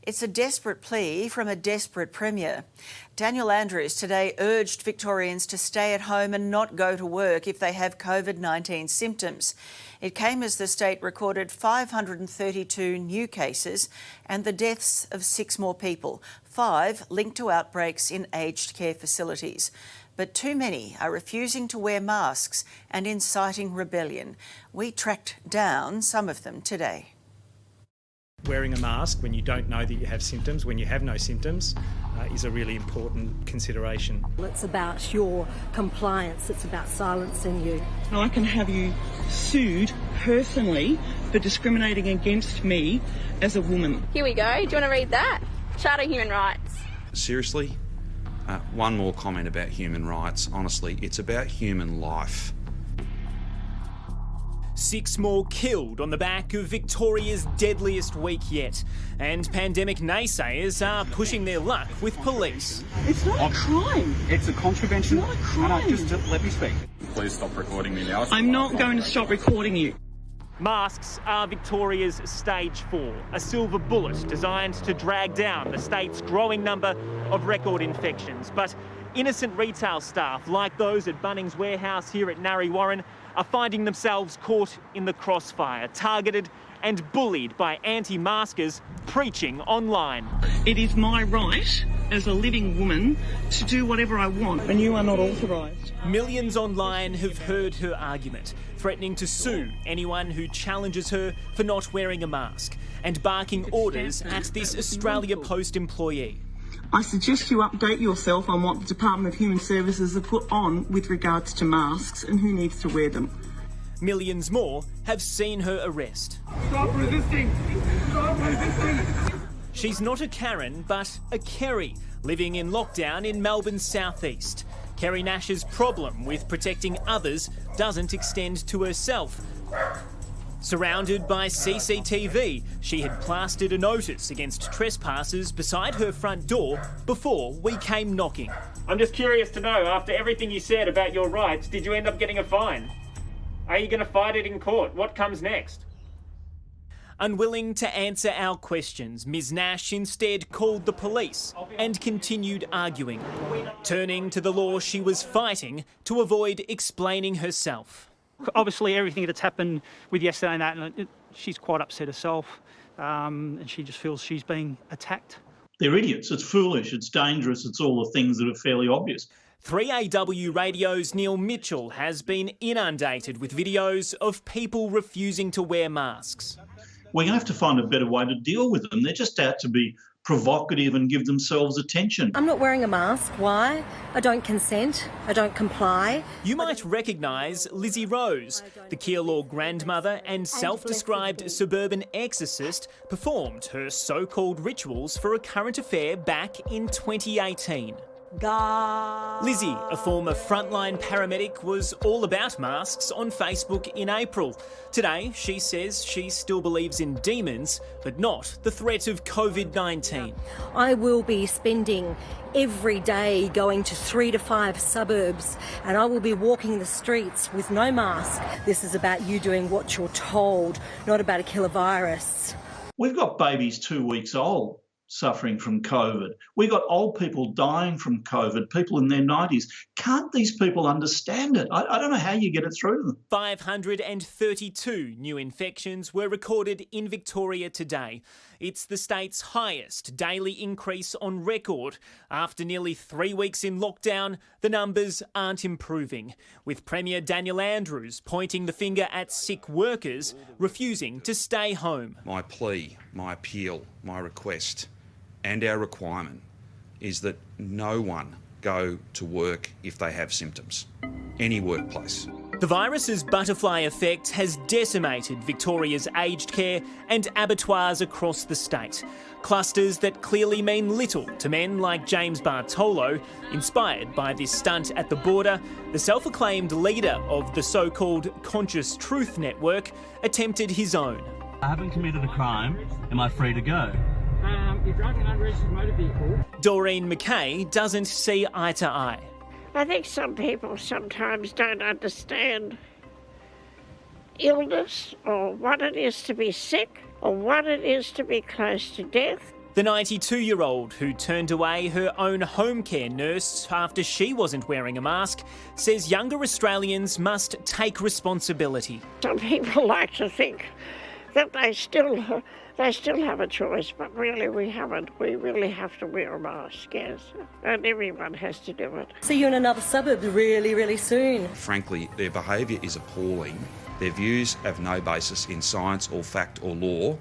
It's a desperate plea from a desperate Premier. Daniel Andrews today urged Victorians to stay at home and not go to work if they have COVID-19 symptoms. It came as the state recorded 532 new cases and the deaths of 6 more people, 5 linked to outbreaks in aged care facilities. But too many are refusing to wear masks and inciting rebellion. We tracked down some of them today. Wearing a mask when you don't know that you have symptoms, when you have no symptoms, is a really important consideration. It's about your compliance, it's about silencing you. I can have you sued personally for discriminating against me as a woman. Here we go. Do you want to read that? Charter of Human Rights. Seriously? One more comment about human rights. Honestly, it's about human life. 6 more killed on the back of Victoria's deadliest week yet. And pandemic naysayers are pushing their luck with police. It's not a crime. It's a contravention. It's not a crime. Just let me speak. Please stop recording me now. I'm not going to stop recording you. Masks are Victoria's stage 4, a silver bullet designed to drag down the state's growing number of record infections. But innocent retail staff, like those at Bunnings warehouse here at Narre Warren, are finding themselves caught in the crossfire, targeted and bullied by anti-maskers preaching online. It is my right as a living woman to do whatever I want, and you are not authorised. Millions online have heard her argument, threatening to sue anyone who challenges her for not wearing a mask and barking orders at this Australia Post employee. I suggest you update yourself on what the Department of Human Services have put on with regards to masks and who needs to wear them. Millions more have seen her arrest. Stop resisting! Stop resisting! She's not a Karen, but a Kerry, living in lockdown in Melbourne's southeast. Kerry Nash's problem with protecting others doesn't extend to herself. Surrounded by CCTV, she had plastered a notice against trespassers beside her front door before we came knocking. I'm just curious to know, after everything you said about your rights, did you end up getting a fine? Are you going to fight it in court? What comes next? Unwilling to answer our questions, Ms Nash instead called the police and continued arguing, turning to the law she was fighting to avoid explaining herself. Obviously, everything that's happened with yesterday and that, she's quite upset herself, and she just feels she's being attacked. They're idiots. It's foolish. It's dangerous. It's all the things that are fairly obvious. 3AW Radio's Neil Mitchell has been inundated with videos of people refusing to wear masks. We're going to have to find a better way to deal with them. They're just out to be provocative and give themselves attention. I'm not wearing a mask. Why? I don't consent. I don't comply. You might recognise Lizzie Rose, the Keilor grandmother and self-described suburban exorcist, performed her so-called rituals for a current affair back in 2018. Lizzie, a former frontline paramedic, was all about masks on Facebook in April. Today, she says she still believes in demons, but not the threat of COVID-19. I will be spending every day going to 3 to 5 suburbs, and I will be walking the streets with no mask. This is about you doing what you're told, not about a killer virus. We've got babies 2 weeks old suffering from COVID. We've got old people dying from COVID, people in their 90s. Can't these people understand it? I don't know how you get it through to them. 532 new infections were recorded in Victoria today. It's the state's highest daily increase on record. After nearly 3 weeks in lockdown, the numbers aren't improving, with Premier Daniel Andrews pointing the finger at sick workers refusing to stay home. My plea, my appeal, my request and our requirement is that no one go to work if they have symptoms. Any workplace. The virus's butterfly effect has decimated Victoria's aged care and abattoirs across the state. Clusters that clearly mean little to men like James Bartolo. Inspired by this stunt at the border, the self-acclaimed leader of the so-called Conscious Truth Network attempted his own. I haven't committed a crime. Am I free to go? You're driving an unregistered motor vehicle. Doreen McKay doesn't see eye to eye. I think some people sometimes don't understand illness or what it is to be sick or what it is to be close to death. The 92-year-old who turned away her own home care nurse after she wasn't wearing a mask says younger Australians must take responsibility. Some people like to think that they still have a choice, but really we haven't. We really have to wear a mask, yes, and everyone has to do it. See you in another suburb really, really soon. Frankly, their behaviour is appalling. Their views have no basis in science or fact or law.